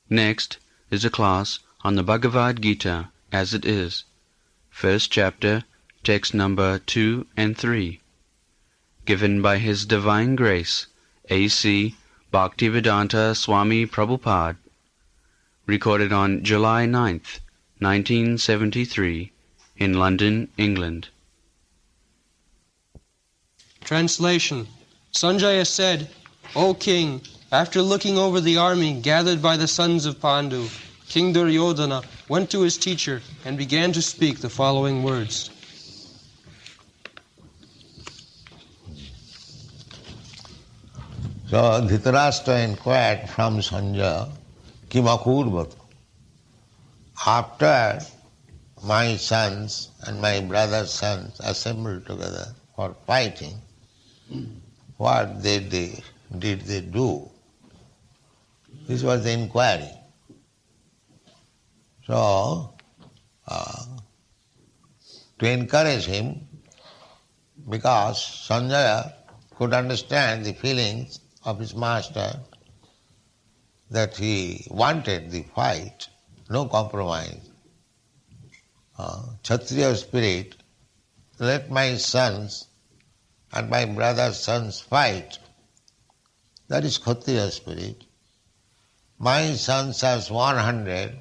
Next is a class on the Bhagavad Gita as it is, first chapter, text number 2 and 3, given by His Divine Grace, A.C. Bhaktivedanta Swami Prabhupada, recorded on July 9th, 1973, in London, England. Translation. Sanjaya said, O king, after looking over the army gathered by the sons of Pandu, King Duryodhana went to his teacher and began to speak the following words. So Dhritarashtra inquired from Sanjaya, Kimakurvata. After my sons and my brother's sons assembled together for fighting, what did they do? This was the inquiry. So, to encourage him, because Sanjaya could understand the feelings of his master, that he wanted the fight, no compromise. Kshatriya spirit, let my sons and my brother's sons fight. That is Kshatriya spirit. My sons are 100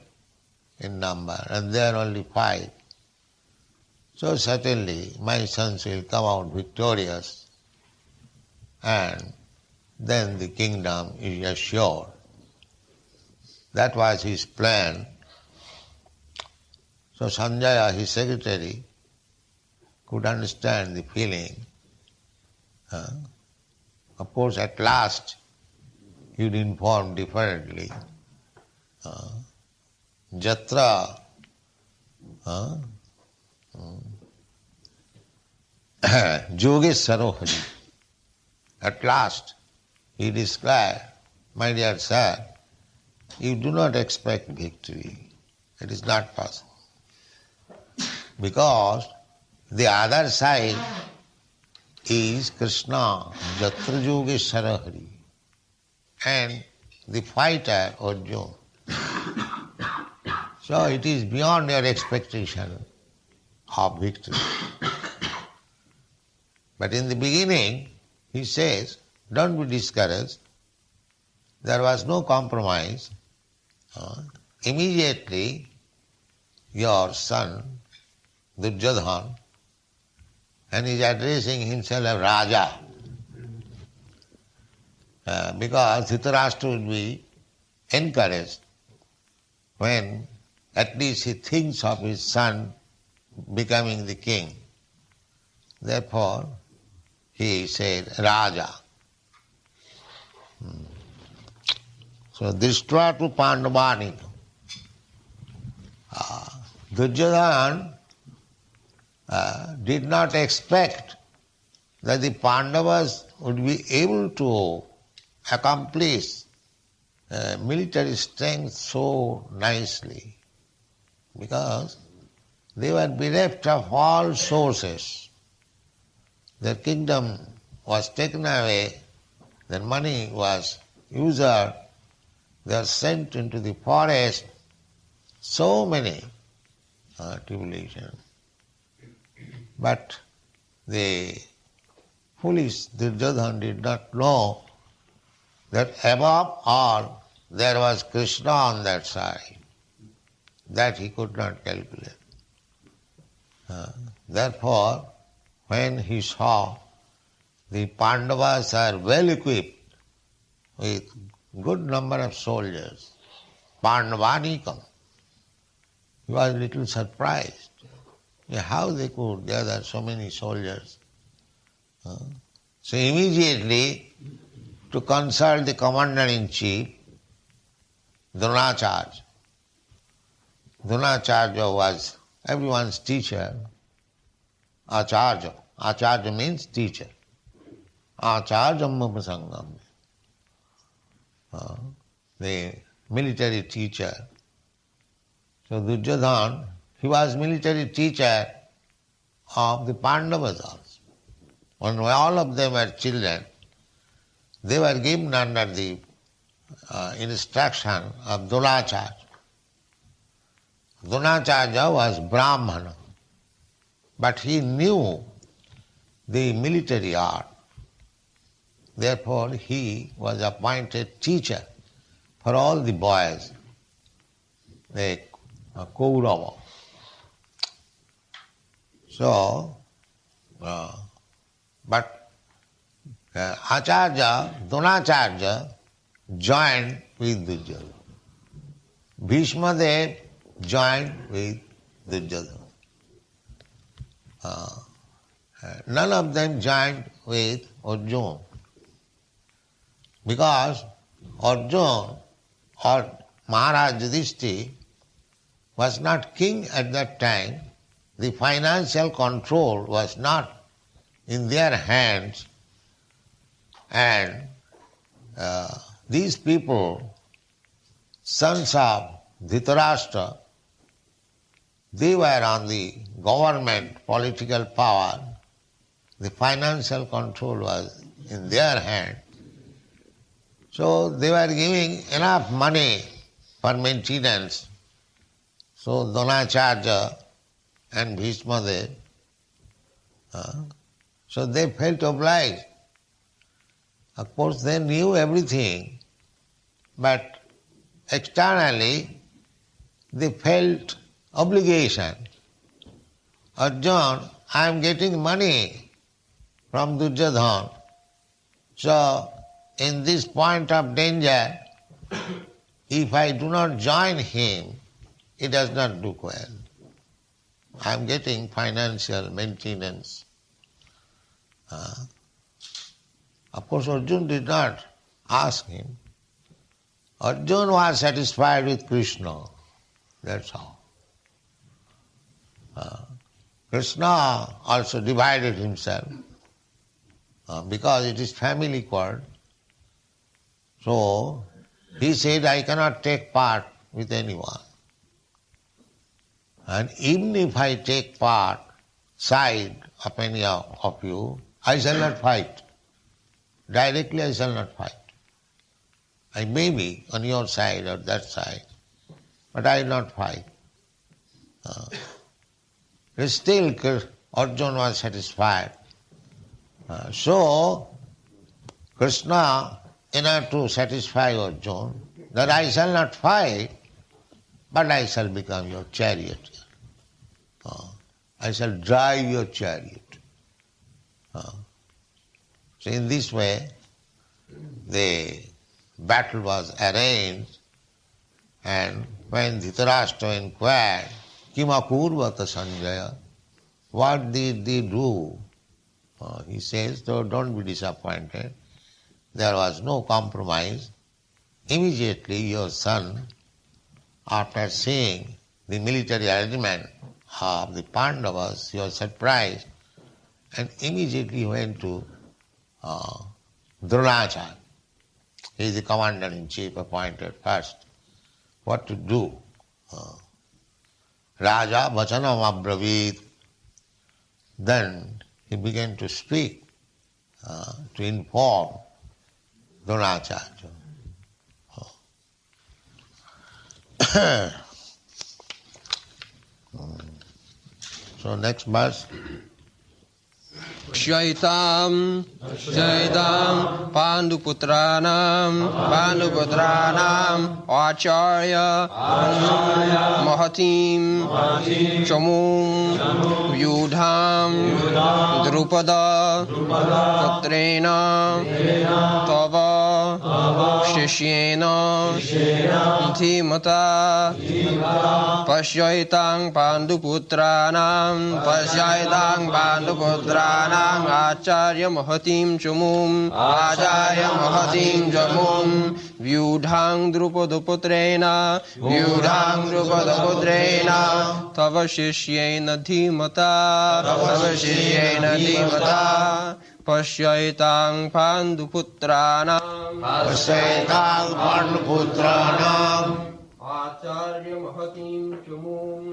in number and they are only 5. So certainly my sons will come out victorious and then the kingdom is assured. That was his plan. So Sanjaya, his secretary, could understand the feeling. Of course, at last, he would inform differently. Jatra Yogeshwaro Hari. At last, he described, my dear sir, you do not expect victory. It is not possible. Because the other side is Krishna, Jatra Yogeshwara Hari, and the fighter Arjuna. So it is beyond your expectation of victory. But in the beginning, he says, don't be discouraged. There was no compromise. Immediately, your son, Duryodhana, and he is addressing himself as Raja. Because Dhritarashtra would be encouraged when at least he thinks of his son becoming the king. Therefore, he said Raja. So, Drishtra to Pandavani. Duryodhana did not expect that the Pandavas would be able to accomplish military strength so nicely, because they were bereft of all sources. Their kingdom was taken away, their money was usured, they were sent into the forest, so many tribulations. But the foolish Duryodhana did not know that above all there was Krishna on that side. That he could not calculate. Therefore, when he saw the Pandavas are well equipped with good number of soldiers, Pandavanikam, he was a little surprised. How they could gather so many soldiers. So immediately, to consult the commander-in-chief, Dronacharya. Dronacharya was everyone's teacher. Acharya. Acharya means teacher. Acharya Mapasangam. The military teacher. So Duryodhana, he was military teacher of the Pandavas also. When all of them were children, they were given under the instruction of Dronacharya. Dronacharya was Brahmana, but he knew the military art. Therefore, he was appointed teacher for all the boys, the Kaurava. So, but Dronacharya joined with Duryodhana. Bhishmadev joined with Duryodhana. None of them joined with Arjuna, because Arjuna or Maharaj Yudhishthira was not king at that time. The financial control was not in their hands, and these people, sons of Dhritarashtra, they were on the government political power. The financial control was in their hand. So they were giving enough money for maintenance. So Dronacharya and Bhishmadev, so they felt obliged. Of course they knew everything, but externally they felt obligation. Arjuna, I am getting money from Duryodhana, so in this point of danger, if I do not join him, it does not look well. I am getting financial maintenance. Of course, Arjuna did not ask him. Arjuna was satisfied with Krishna. That's all. Krishna also divided himself because it is family quarrel. So he said, I cannot take part with anyone. And even if I take part, side of any of you, I shall not fight. Directly I shall not fight. I may be on your side or that side, but I will not fight. Still Arjuna was satisfied. So Krishna, in order to satisfy Arjuna, that I shall not fight, but I shall become your charioteer. I shall drive your chariot. So in this way, the battle was arranged, and when Dhritarashtra inquired, Kimakurvata Sanjaya, what did they do? He says, so don't be disappointed. There was no compromise. Immediately your son, after seeing the military arrangement of the Pandavas, he was surprised and immediately went to Dronacharya. He is the commander-in-chief appointed first. What to do? Raja Vachanam Abravit. Then he began to speak, to inform Dronacharya. So next verse. Shaitam Panduputranam Acharya Mahatim Chamum Vyudham Drupada Putrena Tava Shishyena Dhimata Pasyaitang Panduputranam Acharya Mahatim Chamum Vyudhang Drupadoputrena Tava Shishyena Dhimata Pasyaitang Panduputranam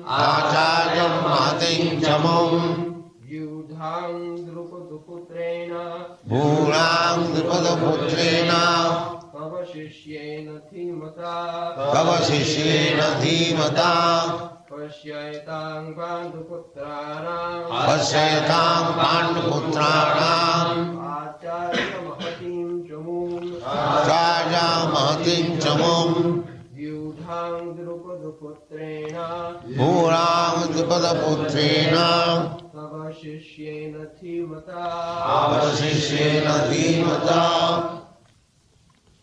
Acharya Mahatim Chamum Vyudhang Drupadoputrena Tava Shishyena Dhimata Tava Sishyena Dhimata Pashyaitam Panduputraram Pasyatam Panduputraram Acharya Mahatim Chamum Raja Mahatim Chamum Yudham Drupaduputrena Purang Drupadaputrena Tava Shishyena Dhimata Tava Sishyena Dhimata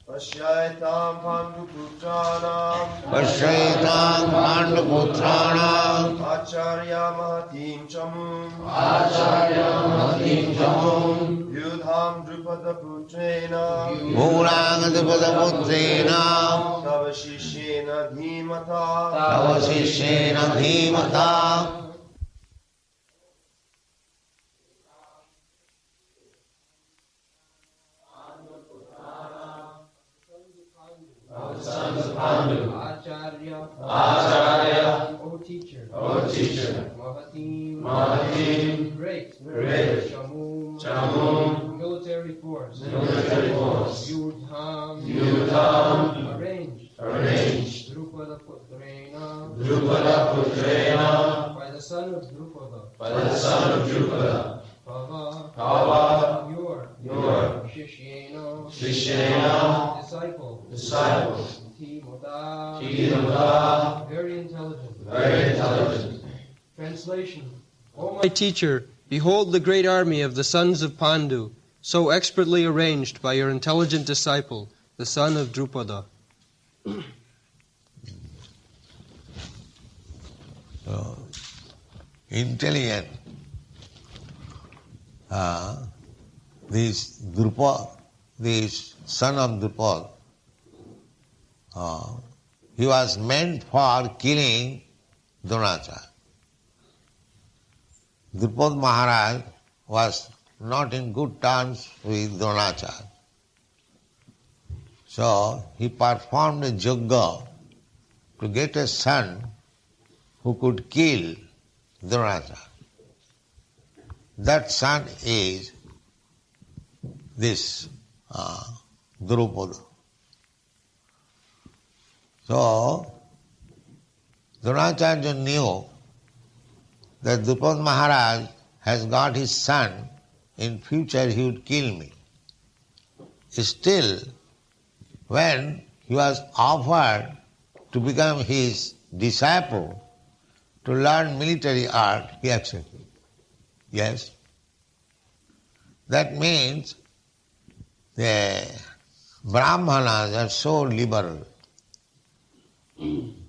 Pashyaitam Panduputraram Pasyatam Panduputraram Acharya Mahatim Chamum Acharya Mahatim Chamum Yudham Drupadaputrena Purang Drupadaputrena Tava Shishyena Dhimata Tava Sishyena Dhimata Acharya, O teacher, Mahatim, great, Chamum, military force, Yudham, arranged, Drupada Putrena, by the son of Drupada, Pava, your, Shishyena, disciple, Dhimata, very intelligent. Translation. O my teacher, behold the great army of the sons of Pandu, so expertly arranged by your intelligent disciple, the son of Drupada. So, intelligent. This son of Drupada, he was meant for killing Dronacharya. Drupada Maharaj was not in good terms with Dronacharya. So he performed a yajna to get a son who could kill Dronacharya. That son is this Drupada. So, Dronacharya knew that Drupada Maharaj has got his son, in future he would kill me. Still, when he was offered to become his disciple, to learn military art, he accepted. Yes. That means the Brahmanas are so liberal.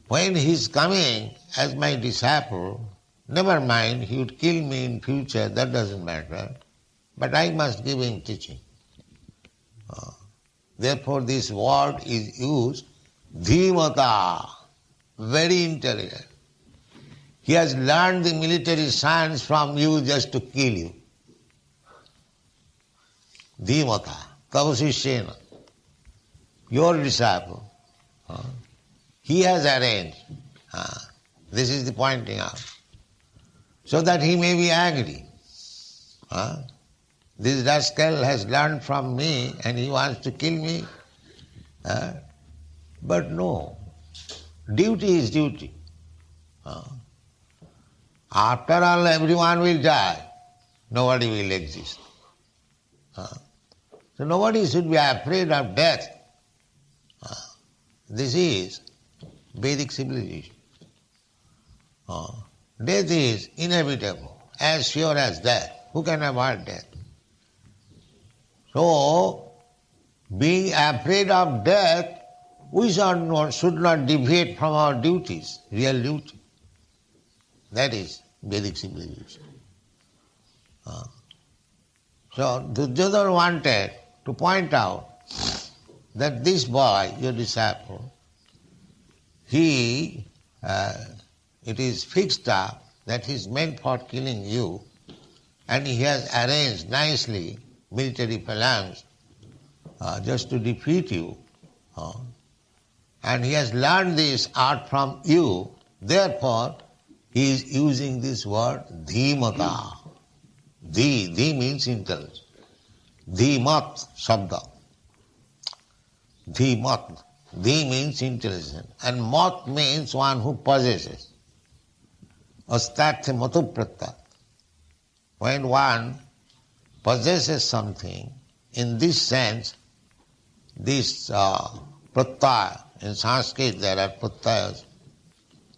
When he is coming as my disciple, never mind, he would kill me in future, that doesn't matter. But I must give him teaching. Therefore this word is used, dhimata, very intelligent. He has learned the military science from you just to kill you. Dhimata, tavasishyena, your disciple. He has arranged. This is the pointing out. So that he may be angry. This rascal has learned from me and he wants to kill me. But no, duty is duty. After all, everyone will die. Nobody will exist. So nobody should be afraid of death. This is Vedic civilization. Death is inevitable, as sure as death. Who can avoid death? So, being afraid of death, we should not deviate from our duties, real duty. That is Vedic civilization. So, Duryodhana wanted to point out that this boy, your disciple, it is fixed up that he is meant for killing you, and he has arranged nicely military phalanx just to defeat you. And he has learned this art from you, therefore he is using this word dhimata. Dhi means intelligence. Dhimat shabda. Dhimat. Dhi means intelligent, and mat means one who possesses. Astathe matu pratta. When one possesses something, in this sense, this pratyaya, in Sanskrit there are pratyayas,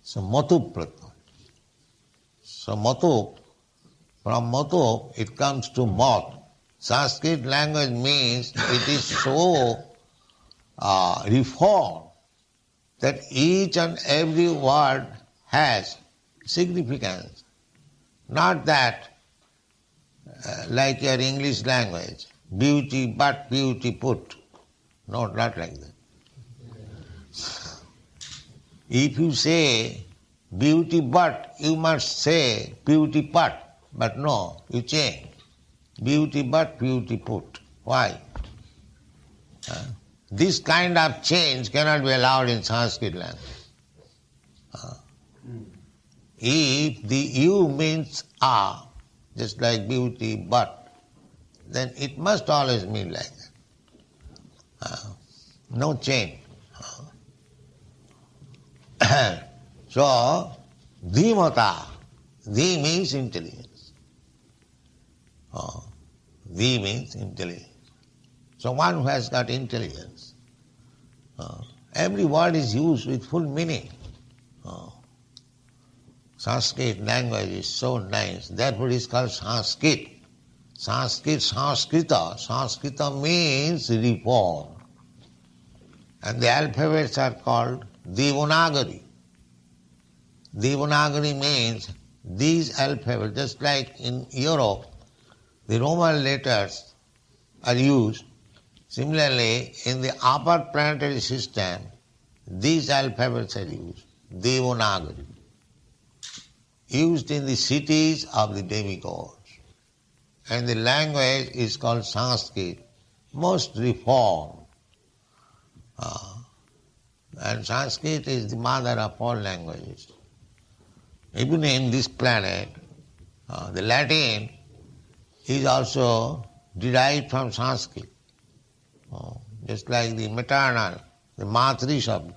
so matu pratyaya. So matu, from matu it comes to mat. Sanskrit language means it is so reformed that each and every word has significance. Not that like your English language, beauty but beauty put. No, not like that. If you say beauty but, you must say beauty but. But no, you change. Beauty but beauty put. Why? This kind of change cannot be allowed in Sanskrit language. If the you means are, just like beauty but, then it must always mean like that. No change. So, dhimata, dhi means intelligence. Dhi means intelligence. So one who has got intelligence, every word is used with full meaning. Sanskrit language is so nice, therefore it is called Sanskrit. Sanskrita. Sanskrita means reform. And the alphabets are called Devanagari. Devanagari means these alphabets, just like in Europe, the Roman letters are used. Similarly, in the upper planetary system, these alphabets are used. Devanagari. Used in the cities of the demigods. And the language is called Sanskrit, most reformed. And Sanskrit is the mother of all languages. Even in this planet, the Latin is also derived from Sanskrit. Just like the maternal, the matri shabda,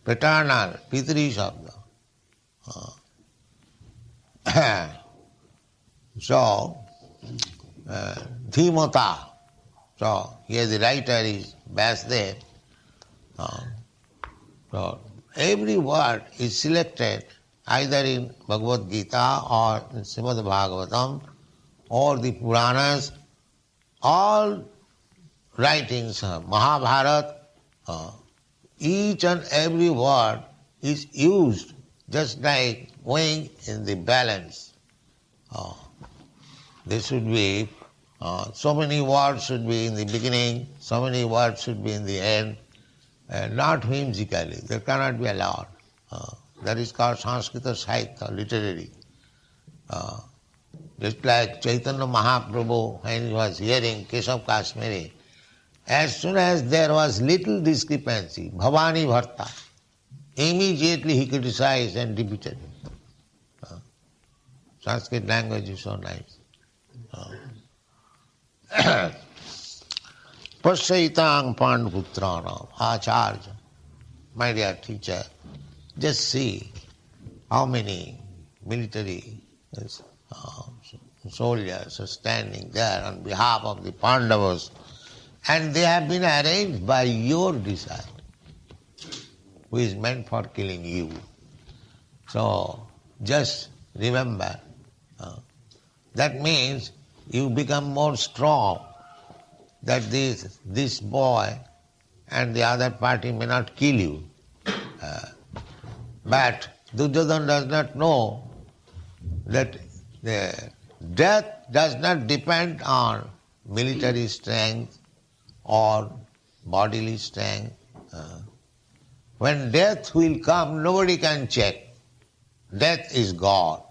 paternal, pitri shabda. So, dhimata. So, here the writer is Vyasdev. So, every word is selected either in Bhagavad Gita or in Srimad Bhagavatam or the Puranas, all writings, Mahabharata, each and every word is used just like weighing in the balance. There should be, so many words should be in the beginning, so many words should be in the end, not whimsically. They cannot be allowed. That is called Sanskrita Sahitya, literary. Just like Chaitanya Mahaprabhu, when he was hearing Keshav Kashmiri, as soon as there was little discrepancy, Bhavani Bharta, immediately he criticized and repeated. Sanskrit language is so nice. Pasyaitang Panduputranam, Acharya, my dear teacher, just see how many military soldiers are standing there on behalf of the Pandavas, and they have been arranged by your desire, who is meant for killing you. So just remember, that means you become more strong, that this boy and the other party may not kill you. But Duryodhana does not know that the death does not depend on military strength or bodily strength. When death will come, nobody can check. Death is God.